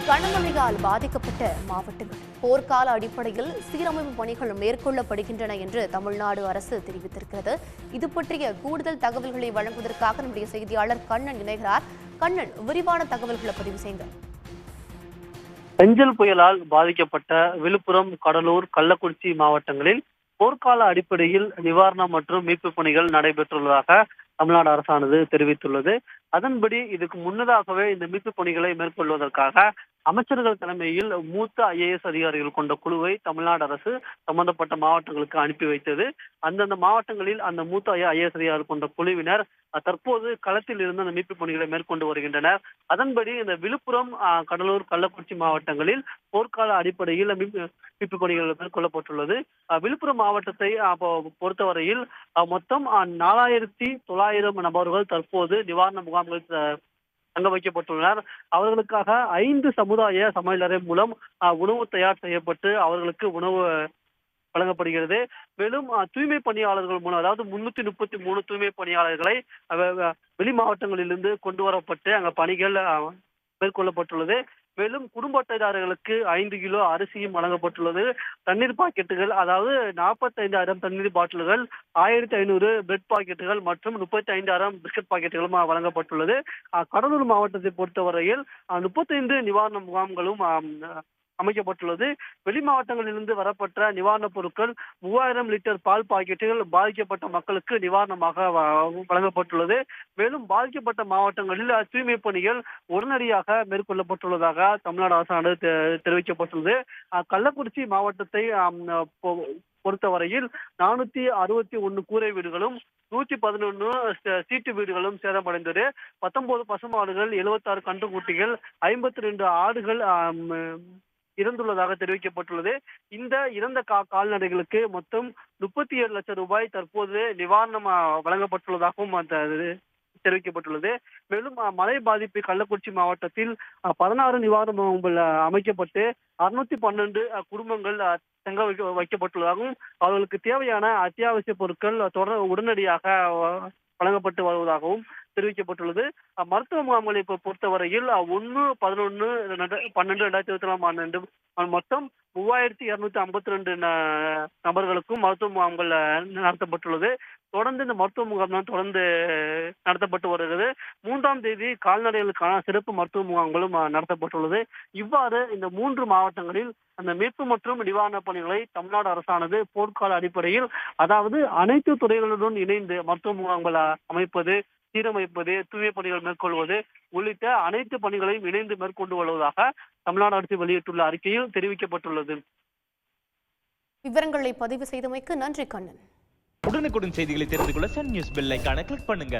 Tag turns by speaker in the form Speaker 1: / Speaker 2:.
Speaker 1: கனமழையால் பாதிக்கப்பட்ட மாவட்டங்கள் போர்க்கால அடிப்படையில் சீரமைப்பு பணிகள் மேற்கொள்ளப்படுகின்றன என்று தமிழ்நாடு அரசு தெரிவித்திருக்கிறது. இது பற்றிய கூடுதல் தகவல்களை வழங்குவதற்காக நம்முடைய செய்தியாளர் கண்ணன் இணைகிறார். கண்ணன், விரிவான தகவல்களை பதிவு செய்யுங்க.
Speaker 2: பெஞ்சல் புயலால் பாதிக்கப்பட்ட விழுப்புரம், கடலூர், கள்ளக்குறிச்சி மாவட்டங்களில் போர்க்கால அடிப்படையில் நிவாரணம் மற்றும் மீட்பு பணிகள் நடைபெற்றுள்ளதாக தமிழ்நாடு அரசானது தெரிவித்துள்ளது. அதன்படி இதுக்கு முன்னதாகவே இந்த மீட்பு பணிகளை மேற்கொள்வதற்காக அமைச்சர்கள் தலைமையில் மூத்த IAS அதிகாரிகள் கொண்ட குழுவை தமிழ்நாடு அரசு சம்பந்தப்பட்ட மாவட்டங்களுக்கு அனுப்பி வைத்தது. அந்தந்த மாவட்டங்களில் அந்த மூத்த IAS அதிகாரிகள் கொண்ட குழுவினர் தற்போது களத்தில் இருந்து அந்த மீட்பு பணிகளை மேற்கொண்டு வருகின்றனர். அதன்படி இந்த விழுப்புரம், கடலூர், கள்ளக்குறிச்சி மாவட்டங்களில் போர்க்கால அடிப்படையில் மீட்பு பணிகள் மேற்கொள்ளப்பட்டுள்ளது. விழுப்புரம் மாவட்டத்தை பொறுத்தவரையில் மொத்தம் 4900 நபர்கள் தற்போது நிவாரண முகாம்களில் தங்க வைக்கப்பட்டுள்ளனர். அவர்களுக்காக 5 சமுதாய சமையலறை மூலம் உணவு தயார் செய்யப்பட்டு அவர்களுக்கு உணவு வழங்கப்படுகிறது. மேலும் தூய்மை பணியாளர்கள் மூலம், அதாவது 333 தூய்மை பணியாளர்களை வெளி மாவட்டங்களிலிருந்து கொண்டு வரப்பட்டு அங்க பணிகள் மேற்கொள்ளப்பட்டுள்ளது. மேலும் குடும்ப அட்டைதாரர்களுக்கு 5 கிலோ அரிசியும் வழங்கப்பட்டுள்ளது. தண்ணீர் பாக்கெட்டுகள், அதாவது 45,000 தண்ணீர் பாட்டில்கள், 1500 பிரெட் பாக்கெட்டுகள் மற்றும் 35,000 பிஸ்கட் பாக்கெட்டுகளும் வழங்கப்பட்டுள்ளது. கடலூர் மாவட்டத்தை பொறுத்தவரையில் 35 நிவாரண முகாம்களும் அமைக்கப்பட்டுள்ளது. வெளி மாவட்டங்களிலிருந்து வரப்பட்ட நிவாரணப் பொருட்கள் 3000 லிட்டர் பால் பாக்கெட்டுகள் பாதிக்கப்பட்ட மக்களுக்கு நிவாரணமாக வழங்கப்பட்டுள்ளது. மேலும் பாதிக்கப்பட்ட மாவட்டங்களில் தூய்மை பணிகள் உடனடியாக மேற்கொள்ளப்பட்டுள்ளதாக தமிழ்நாடு அரசானது தெரிவிக்கப்பட்டுள்ளது. கள்ளக்குறிச்சி மாவட்டத்தை பொறுத்தவரையில் 461 கூரை வீடுகளும் 111 சீட்டு வீடுகளும் சேதமடைந்தது. 19 பசுமாடுகள், 76 கன்றுக்குட்டிகள், 52 ஆடுகள் இறந்துள்ளதாக தெரிவிக்கப்பட்டுள்ளது. இந்த இறந்த கால்நடைகளுக்கு மொத்தம் 37 லட்சம் ரூபாய் தற்போது நிவாரணம் வழங்கப்பட்டுள்ளதாகவும் தெரிவிக்கப்பட்டுள்ளது. மேலும் மழை பாதிப்பு கள்ளக்குறிச்சி மாவட்டத்தில் 16 நிவாரண முகாம்கள் அமைக்கப்பட்டு 612 குடும்பங்கள் தங்க வைக்கப்பட்டுள்ளதாகவும் அவர்களுக்கு தேவையான அத்தியாவசிய பொருட்கள் உடனடியாக வழங்கப்பட்டு வருவதாகவும் தெரிவிக்கப்பட்டுள்ளது. மருத்துவ முகாம்களை பொறுத்தவரையில் 1/11/12/2024 ஆண்டு மொத்தம் 3252 நபர்களுக்கும் மருத்துவ முகாம்கள் நடத்தப்பட்டுள்ளது. தொடர்ந்து இந்த மருத்துவ முகாம் தொடர்ந்து நடத்தப்பட்டு வருகிறது. 3ஆம் தேதி கால்நடைகளுக்கான சிறப்பு மருத்துவ முகாம்களும் நடத்தப்பட்டுள்ளது. இவ்வாறு இந்த 3 மாவட்டங்களில் அந்த மீட்பு மற்றும் நிவாரண பணிகளை தமிழ்நாடு அரசானது போர்க்கால அடிப்படையில், அதாவது அனைத்து துறைகளுடன் இணைந்து மருத்துவ முகாம்கள் அமைப்பது, சீரமைப்பது, தூய்மை பணிகள் மேற்கொள்வது உள்ளிட்ட அனைத்து பணிகளையும் இணைந்து மேற்கொண்டு வருவதாக தமிழ்நாடு அரசு வெளியிட்டுள்ள அறிக்கையில் தெரிவிக்கப்பட்டுள்ளது.
Speaker 1: விவரங்களை பதிவு செய்தமைக்கு நன்றி கண்ணன்.
Speaker 3: உடனுக்குடன் செய்திகளை தெரிந்து கொள்ள சன் நியூஸ் பெல் ஐகானை கிளிக் பண்ணுங்க.